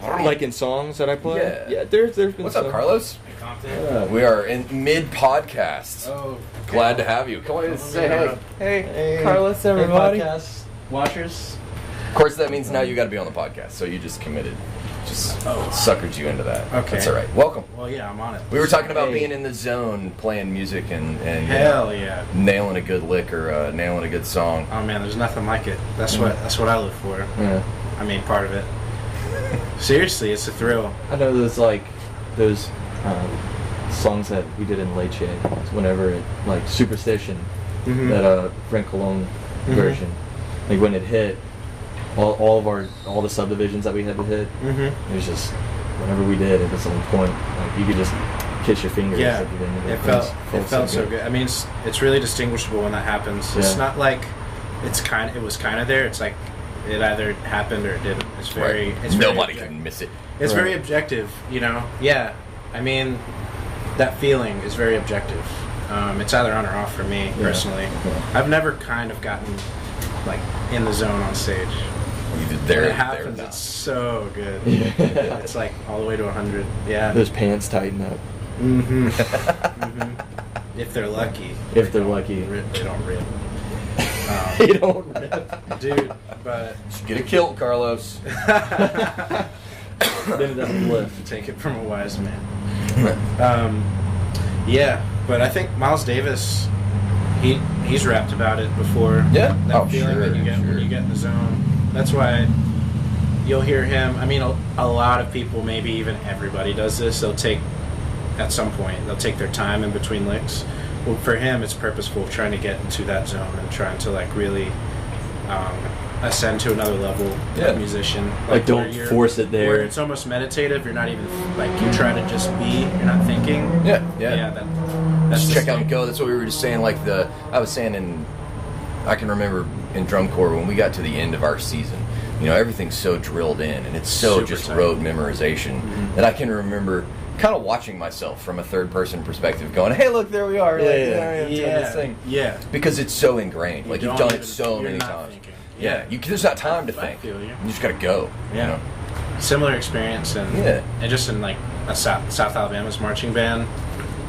Like in songs that I play. Yeah. There's been. What's up, Carlos? Hey, Compton. We are in mid-podcast. Oh, Glad to have you. Come on in and say hey. Hey, Carlos, everybody. Hey, podcast watchers. Of course, that means now you got to be on the podcast, so you just committed. Just suckered you into that. Okay. That's all right. Welcome. Well, yeah, I'm on it. We were talking about Hey. being in the zone, playing music, and Hell yeah. nailing a good lick or nailing a good song. Oh man, there's nothing like it. That's what I live for. Yeah. I mean, part of it. Seriously, it's a thrill. I know those songs that we did in Late Shade. Whenever it like Superstition, that Frank Cologne version, like when it hit. All the subdivisions that we had to hit. It was just whenever we did, it was on point. Like you could just kiss your fingers. Yeah, at the end of it felt so good. I mean, it's really distinguishable when that happens. It's Yeah. not like it was kind of there. It's like it either happened or it didn't. It's very. Right. It's very Nobody can miss it. It's Right. very objective, you know. Yeah, I mean, that feeling is very objective. It's either on or off for me personally. Yeah. I've never kind of gotten like in the zone on stage. There, When it happens, it's so good. Yeah. It's like all the way to 100. Yeah. Those pants tighten up. If they're lucky. If they're lucky. They don't rip. You don't rip. Dude, but Get a kilt, Carlos. Then it doesn't lift. take it from a wise man. Yeah, but I think Miles Davis, he's rapped about it before. Yeah? That Oh, feeling that you get when you get in the zone. That's why you'll hear him. I mean, a lot of people, maybe even everybody does this. They'll take their time in between licks. Well, for him, it's purposeful, trying to get into that zone and trying to like really ascend to another level of musician. Like don't where you're- force it there. Where it's almost meditative. You're not even like you try to just be. You're not thinking. Yeah. That's Just the check out thing. and go. That's what we were just saying. Like I was saying I can remember in drum corps when we got to the end of our season. You know, everything's so drilled in, and it's so Super just tight. rote memorization that I can remember kind of watching myself from a third-person perspective, going, "Hey, look, there we are! Like, doing this thing." Yeah. Because it's so ingrained. Like you've don't done even- it so you're many not times. thinking. Yeah, there's not time to I think. feel you. You just gotta go. Yeah. You know? Similar experience, and just in like a South Alabama's marching band.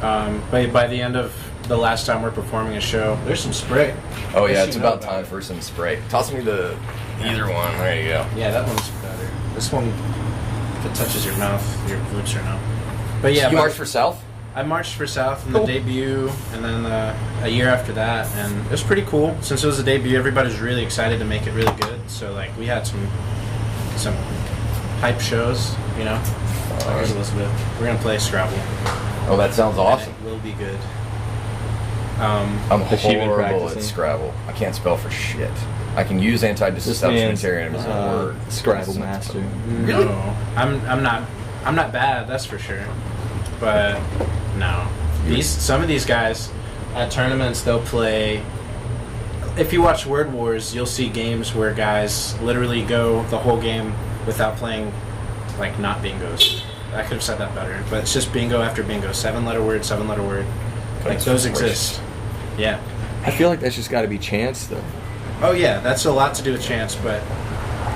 By the end of the last time we're performing a show, there's some spray. Oh yeah, Guess it's you know about time for some spray. Toss me either one. There you go. Yeah, that one's better. This one, if it touches your mouth, your lips are numb. But yeah, You marched for South? I marched for South in Cool. the debut, and then a year after that, and it was pretty cool. Since it was the debut, everybody was really excited to make it really good. So like we had some hype shows, you know. Here's Elizabeth. We're gonna play Scrabble. Oh, that sounds awesome. And it will be good. I'm Has she been horrible at practicing? Scrabble. I can't spell for shit. I can use This man's anti-substitutarianism as a word. Scrabble master. Really? No, I'm not bad. That's for sure. But no, some of these guys at tournaments they'll play. If you watch Word Wars, you'll see games where guys literally go the whole game without playing, like not bingos. I could have said that better, but it's just bingo after bingo, 7-letter word, 7-letter word. Like those exist. Yeah. I feel like that's just got to be chance though. Oh yeah, that's a lot to do with chance, but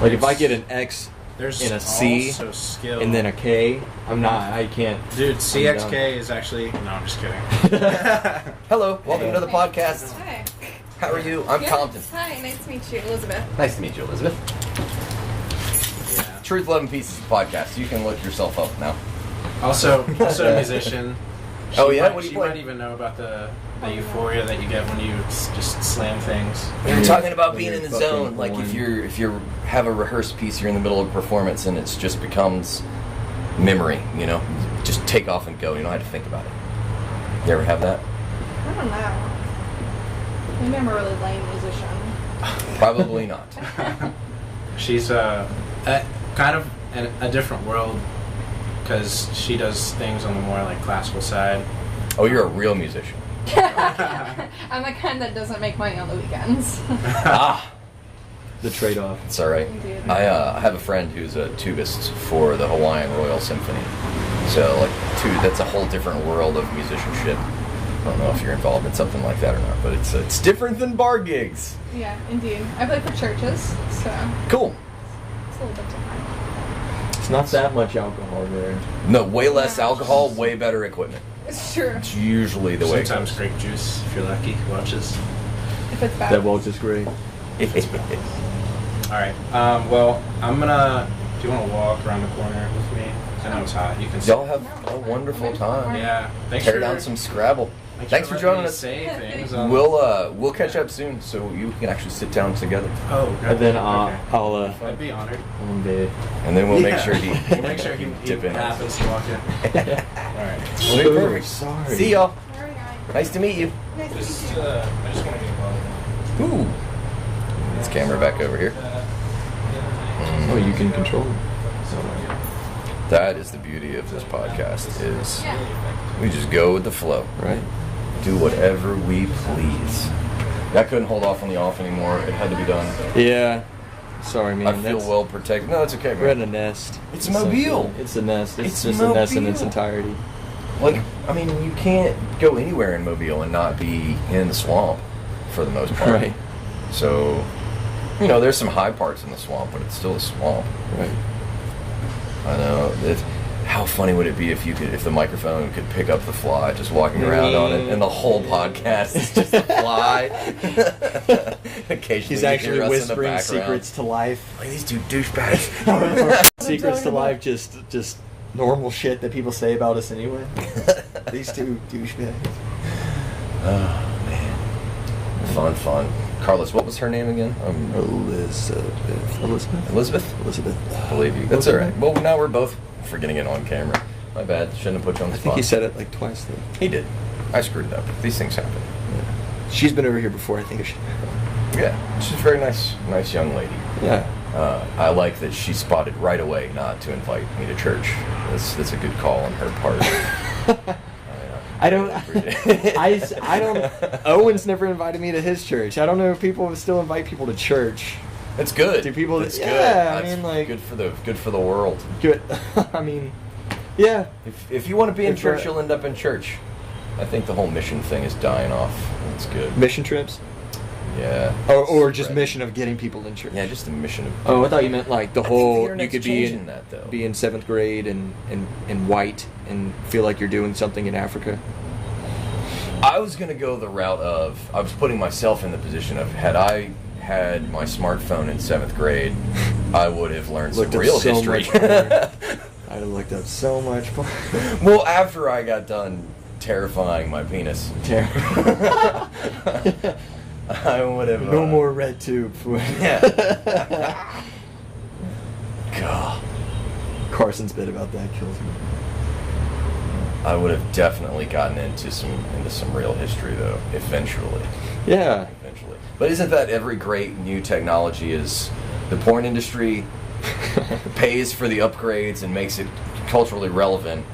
Like if I get an X there's in a C also skill. and then a K, I can't. Dude, I'm CXK is actually... No, I'm just kidding. Hello, welcome to the podcast. Hi. How are you? I'm Good. Compton. Hi, nice to meet you, Elizabeth. Nice to meet you, Elizabeth. Yeah. Truth, Love, and Peace is a podcast. You can look yourself up now. Also a musician. Oh, yeah? Might, What do you she play? might even know about the euphoria that you get when you just slam things. We were talking about being When in the you're zone. fucking Like born. if you have a rehearsed piece, you're in the middle of a performance, and it just becomes memory. You know, just take off and go. You don't have to think about it. You ever have that? I don't know. Maybe I'm a really lame musician. Probably not. She's kind of in a different world because she does things on the more like classical side. Oh, you're a real musician. I'm the kind that doesn't make money on the weekends. Ah, The trade-off. it's all right. Indeed. I have a friend who's a tubist for the Hawaiian Royal Symphony. So, like, that's a whole different world of musicianship. I don't know if you're involved in something like that or not, but it's different than bar gigs. Yeah, indeed. I play for churches, so Cool. it's a little bit different. It's not that much alcohol there. No, way less Yeah. alcohol, way better equipment. It's true. It's usually the way it Sometimes goes. grape juice, if you're lucky, watches. If it's bad. That Welch is great. All right. Well, I'm gonna. Do you want to walk around the corner with me? I know it's hot. You can. Y'all have a wonderful time. Yeah. Thanks Tear for down some Scrabble. thanks Thanks for letting joining me us. Say things. We'll catch up soon, so you can actually sit down together, Oh. And then okay. I'll I'd be honored. one day. and then we'll make Yeah. sure he We'll make sure he dip in. happens to walk in. All right. Okay, perfect. Sorry. See y'all. Where are we going? Nice to meet you. Nice to Just, meet you. I just want to get involved. Ooh. This camera back over here. Oh, you can control it. That is the beauty of this podcast. Is Yeah. we just go with the flow, Right? do whatever we please. I couldn't hold off on the off anymore. It had to be done. Yeah. Sorry, man. I feel That's- well protected. No, it's okay, We're at man. a nest. It's Mobile. It's a nest. It's It's just a nest in its Mobile. entirety. Like, I mean, you can't go anywhere in Mobile and not be in the swamp for the most part. Right. So, you know, there's some high parts in the swamp, but it's still a swamp. Right. I know. How funny would it be if the microphone could pick up the fly just walking around on it, and the whole podcast is just a fly? Occasionally, He's you actually hear us in the whispering background. secrets to life. Like these two douchebags. Secrets to life, just normal shit that people say about us anyway. These two douchebags. Oh man, fun. Carlos, what was her name again? Elizabeth. Elizabeth. I believe you. That's all right. Well, now we're both forgetting it on camera. My bad. Shouldn't have put you on the I spot. think he said it like twice though. He did. I screwed it up. These things happen. She's been over here before. I think I should. Yeah, she's a very nice young lady. Yeah. I like that she spotted right away not to invite me to church. That's a good call on her part. I don't. I don't. Owen's never invited me to his church. I don't know if people still invite people to church. That's good. Do people? That's yeah, good. I That's mean, like good for the world. Good. I mean, yeah. If you want to be in If, church, you'll end up in church. I think the whole mission thing is dying off. It's good. Mission trips. Yeah. Or just Right. mission of getting people in church. Yeah, just the mission of. Oh, I thought you meant like the I think the whole. You internet's could changing that, though. be in 7th grade and white and feel like you're doing something in Africa. I was gonna go the route of I was putting myself in the position of had I had my smartphone in 7th grade, I would have learned some Looked up real so history. much porn. I'd have looked up so much porn. Well, after I got done terrifying my penis, I would have. No more red tube. Yeah. God. Carson's bit about that kills me. I would have definitely gotten into some real history though, eventually. Yeah. Eventually. But isn't that every great new technology is the porn industry pays for the upgrades and makes it culturally relevant,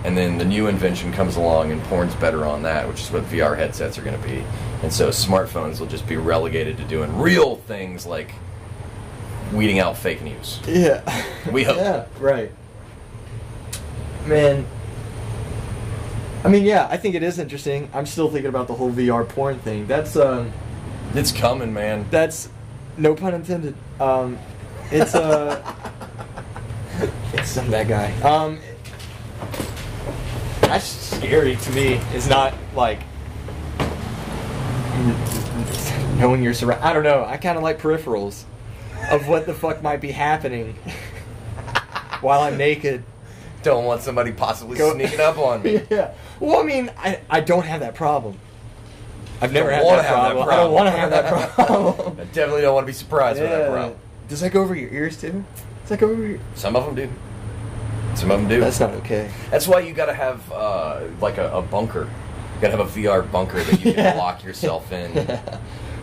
and then the new invention comes along and porn's better on that, which is what VR headsets are going to be. And so smartphones will just be relegated to doing real things like weeding out fake news. Yeah. We hope. Yeah, right. Man. I mean, yeah, I think it is interesting. I'm still thinking about the whole VR porn thing. That's It's coming, man. That's no pun intended. It's it's some that guy. That's scary to me. It's not like knowing your surround. I don't know. I kind of like peripherals of what the fuck might be happening while I'm naked. Don't want somebody possibly sneaking up on me. Yeah. Well, I mean, I don't have that problem. I've never Don't had wanna that have that problem. I don't problem. want to have that problem. I definitely don't want to be surprised with that problem. Does that go over your ears too? Does that go over your... Some of them do. Some of them do. That's not okay. That's why you got to have like a bunker. You got to have a VR bunker that you can lock yourself in.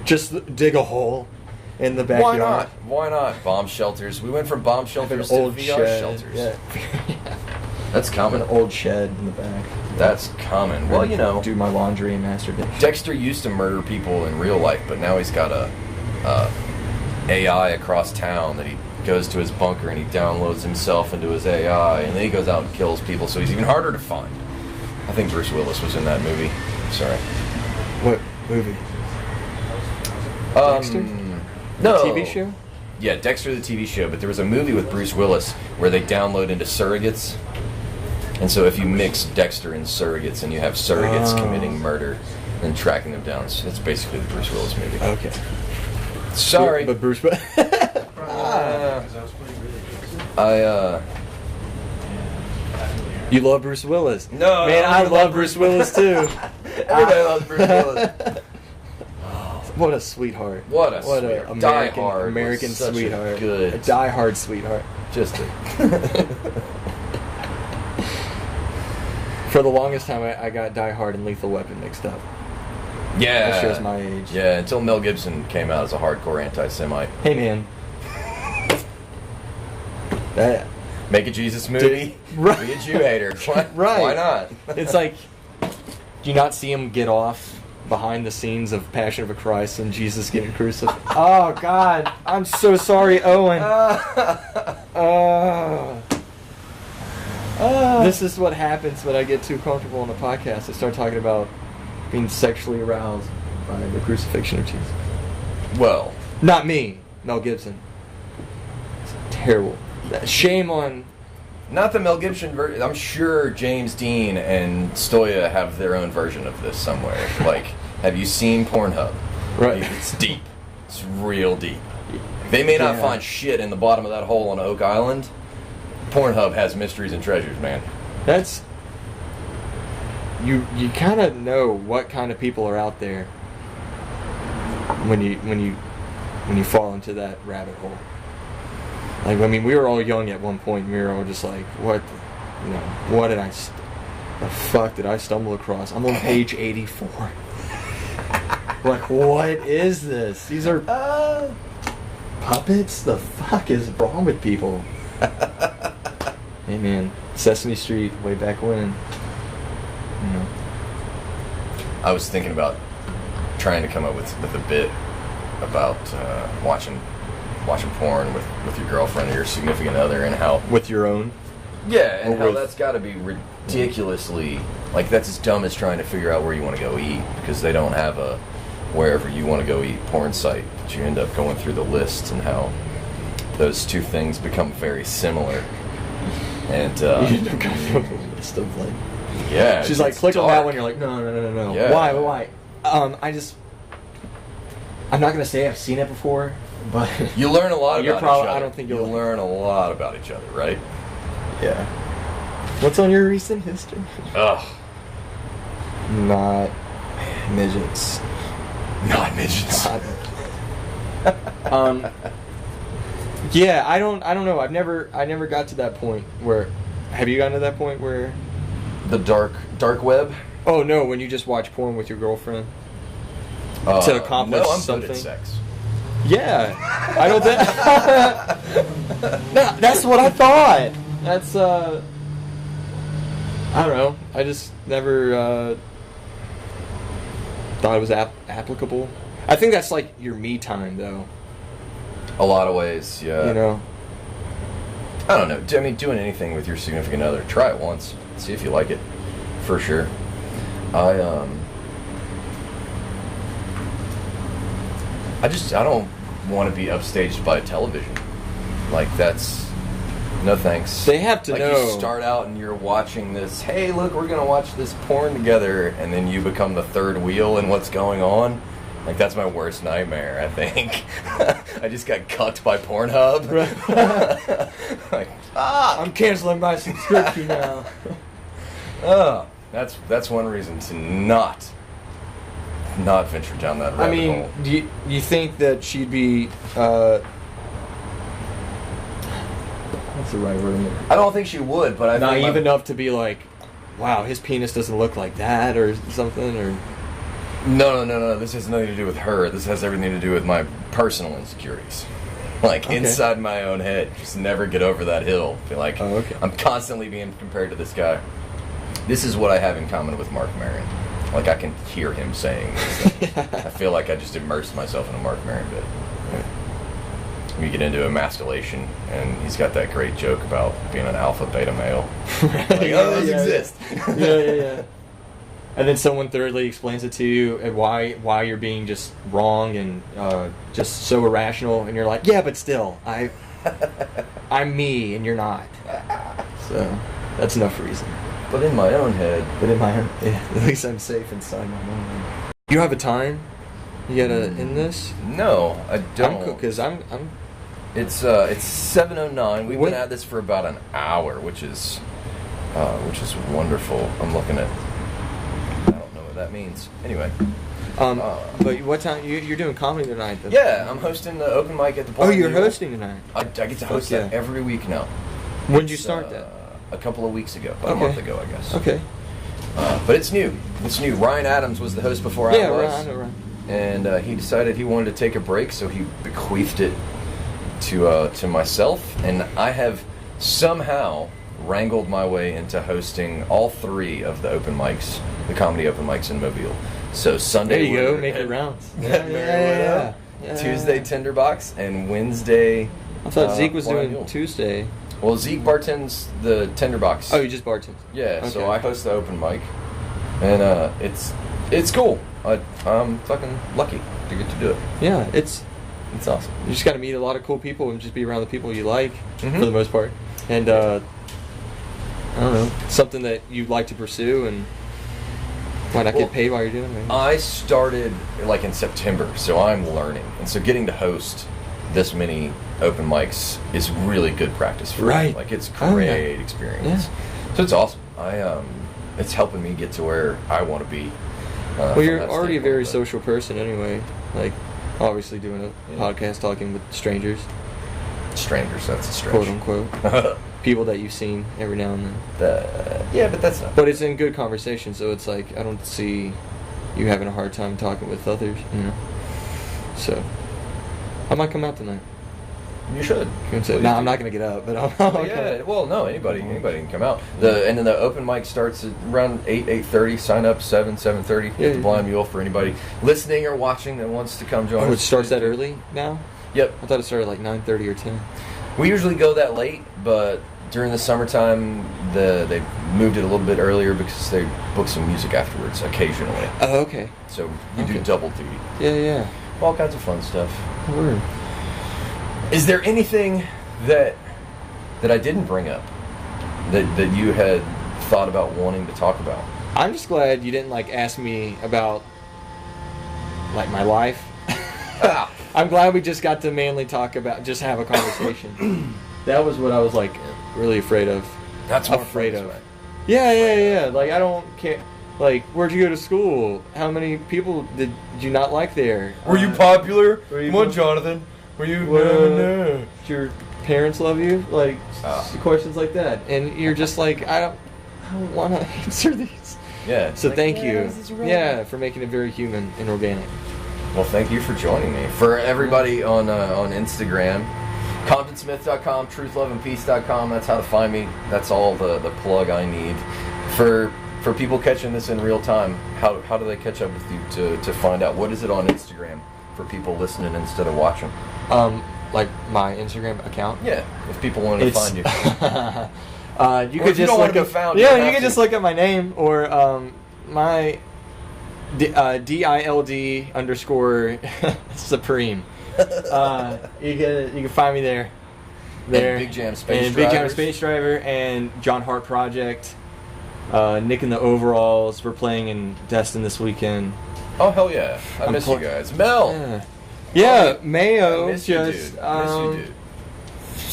Just dig a hole in the backyard. Why not? Why not? Bomb shelters. We went from bomb shelters to old VR shed. shelters. Yeah. That's common. An old shed in the back. That's common. Well, you know, do my laundry and masturbate. Dexter used to murder people in real life, but now he's got a AI across town that he goes to his bunker and he downloads himself into his AI, and then he goes out and kills people, so he's even harder to find. I think Bruce Willis was in that movie. Sorry. What movie? Dexter? No. The TV show? Yeah, Dexter the TV show, but there was a movie with Bruce Willis where they download into surrogates. And so if you mix Dexter and surrogates and you have surrogates committing murder and tracking them down, so that's basically the Bruce Willis movie. Okay. Sorry. But Bruce... You love Bruce Willis. No, man, I love Bruce Willis too. Everybody loves Bruce Willis. What a sweetheart. What a American, Die Hard American was such sweetheart. A good. A die-hard sweetheart. Just a... For the longest time, I got Die Hard and Lethal Weapon mixed up. Yeah. That shows my age. Yeah, until Mel Gibson came out as a hardcore anti-Semite. Hey, man. That... Make a Jesus movie. Right. Be a Jew hater. Why, Right. Why not? It's like, do you not see him get off behind the scenes of Passion of a Christ and Jesus getting crucified? Oh, God. I'm so sorry, Owen. This is what happens when I get too comfortable on a podcast. I start talking about being sexually aroused by the crucifixion of Jesus. Well, Not me, Mel Gibson. It's terrible. Shame on... not the Mel Gibson version. I'm sure James Dean and Stoya have their own version of this somewhere. Like, have you seen Pornhub? Right. It's deep. It's real deep. They may not find shit in the bottom of that hole on Oak Island. Pornhub has mysteries and treasures, man. That's... You kind of know what kind of people are out there when you fall into that rabbit hole. Like, I mean, we were all young at one point, and we were all just like, what did the fuck did I stumble across? I'm on page 84. Like, what is this? These are puppets? The fuck is wrong with people? Hey man, Sesame Street, way back when. You know. I was thinking about trying to come up with a bit about watching porn with your girlfriend or your significant other, and how With your own? yeah, and Or how with- that's got to be ridiculously, like, that's as dumb as trying to figure out where you want to go eat, because they don't have a wherever you want to go eat porn site. But you end up going through the list, and how those two things become very similar. And You end up going through a list of like. yeah, She's like, it's click on that dark. one. You're like, no. Yeah. Why? I'm not gonna say I've seen it before, but You learn a lot You're about probably- each other. I don't think you you'll like learn a lot about each other, right? yeah. What's on your recent history? Ugh, Not midgets. not midgets. Yeah, I don't know. I never got to that point where. Have you gotten to that point where? The dark web. Oh no, when you just watch porn with your girlfriend. To accomplish no, I'm something. good at sex. Yeah, I don't think. No, that's what I thought. That's I don't know. I just never thought it was applicable. I think that's like your me time, though. A lot of ways, yeah. You know. I don't know. I mean, doing anything with your significant other, try it once, see if you like it, for sure. I don't want to be upstaged by television. Like, that's no thanks. They have to like, know. You start out and you're watching this. Hey, look, we're gonna watch this porn together, and then you become the third wheel in what's going on. Like, that's my worst nightmare, I think. I just got cucked by Pornhub. Like, I'm canceling my subscription now. that's one reason to not venture down that rabbit I mean, hole. do you think that she'd be? What's the right word? I don't think she would, but I think Naive enough to be like, wow, his penis doesn't look like that, or something, or. No. This has nothing to do with her. This has everything to do with my personal insecurities. Like, Okay. inside my own head. Just never get over that hill. Feel like Oh, okay. I'm constantly being compared to this guy. This is what I have in common with Mark Maron. Like, I can hear him saying this. I feel like I just immersed myself in a Mark Maron bit. We get into emasculation, and he's got that great joke about being an alpha beta male. Like, oh, those exist. Yeah. And then someone thoroughly explains it to you and why you're being just wrong and just so irrational, and you're like, yeah, but still, I'm me and you're not. So that's enough reason. But in my own head, At least I'm safe inside my own head. You have a time? You gotta end this? no, I don't. Because I'm It's 7:09. We've What- been at this for about an hour, which is wonderful. I'm looking at. I don't know what that means. Anyway, but what time you're doing comedy tonight? Then? yeah, I'm hosting the open mic at the bar. Oh, you're hosting tonight. I get to host Fuck that yeah. every week now. When did you It's, start that? A couple of weeks ago, about Okay. a month ago, I guess. Okay. But it's new. It's new. Ryan Adams was the host before Yeah, I was. right, I know, right. And he decided he wanted to take a break, so he bequeathed it to myself, and I have somehow wrangled my way into hosting all three of the open mics, the comedy open mics in Mobile. So Sunday, There you go, we're make at it rounds. Merriweather, Tuesday Tinderbox, and Wednesday. I thought Zeke was Flying doing Mule. Tuesday. Well, Zeke bartends the Tinderbox. Oh, you just bartend. Yeah, so Okay. I host the open mic, and it's cool. I'm fucking lucky to get to do it. Yeah, it's It's awesome. you just got to meet a lot of cool people and just be around the people you like Mhm. for the most part. And I don't know, something that you like to pursue and why not Well, get paid while you're doing it? I started like in September, so I'm learning, and so getting to host this many open mics is really good practice for me. Right. Like, it's Oh, yeah. great experience. So it's awesome. It's helping me get to where I want to be. Well, from you're that already a standpoint, very but- social person anyway. Like, obviously doing a Yeah. podcast talking with strangers, Strangers, that's a stretch. quote unquote. People that you've seen every now and then. Yeah, but that's not. But it's in good conversation, so it's like I don't see you having a hard time talking with others, you know. So I might come out tonight. You should. No, I'm not gonna get up, but I'll Oh, yeah, well, no, anybody can come out. And then the open mic starts at around 8:30. Sign up 7:30. Hit the Blind Mule for anybody listening or watching that wants to come join us. Oh, it starts that early now? Yep. I thought it started like 9:30 or 10. We usually go that late, but during the summertime, they moved it a little bit earlier because they book some music afterwards occasionally. Oh, okay. So you do double duty. Yeah. All kinds of fun stuff. Word. Is there anything that I didn't bring up that you had thought about wanting to talk about? I'm just glad you didn't like ask me about like my life. I'm glad we just got to mainly talk about, just have a conversation. That was what I was like really afraid of. That's what afraid of. Yeah. Like I don't care. Like, where'd you go to school? How many people did you not like there? Were you popular? Come on, Jonathan. Were you? Did your parents love you? Like questions like that, and you're just like, I don't want to answer these. Yeah. So like, thank you. Yeah, for making it very human and organic. Well, thank you for joining me. For everybody on Instagram, ComptonSmith.com, TruthLoveAndPeace.com. That's how to find me. That's all the plug I need. For people catching this in real time, how do they catch up with you to find out? What is it on Instagram for people listening instead of watching? Like my Instagram account. Yeah, if people wanted to find you. You could just look up. Yeah, you could just look at my name or my DILD _ Supreme. You can find me there. And Big Jam Space Big Jam Space Driver and John Hart Project. Nick in the Overalls. We're playing in Destin this weekend. Oh hell yeah! I miss you guys. Mel. Yeah, Mayo I miss you, just dude. I miss you, dude.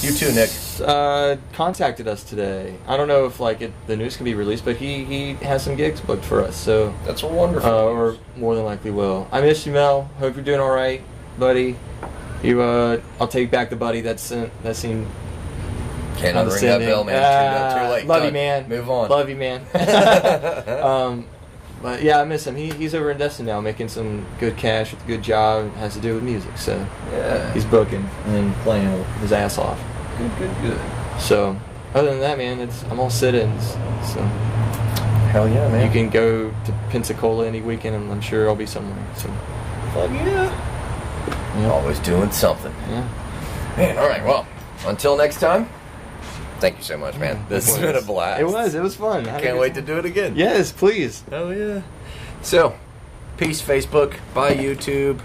You too, Nick. Contacted us today. I don't know if like the news can be released, but he has some gigs booked for us. So that's wonderful. Or more than likely will. I miss you, Mel. Hope you're doing all right, buddy. I'll take back the buddy that seemed. Can't unring that bell, man. Too late. Love Done. you, man. Move on. Love you, man. But yeah, I miss him. He's over in Destin now, making some good cash with a good job. It has to do with music, so yeah, he's booking and playing his ass off. Good. So other than that, man, I'm all sit-ins. So hell yeah, man. You can go to Pensacola any weekend, and I'm sure I'll be somewhere. So fuck yeah. You're always doing something. Yeah. Man, all right. Well, until next time. Thank you so much, man. This has been a blast. It was fun. Can't wait to do it again. Yes, please. Hell yeah. So, peace, Facebook, bye, YouTube.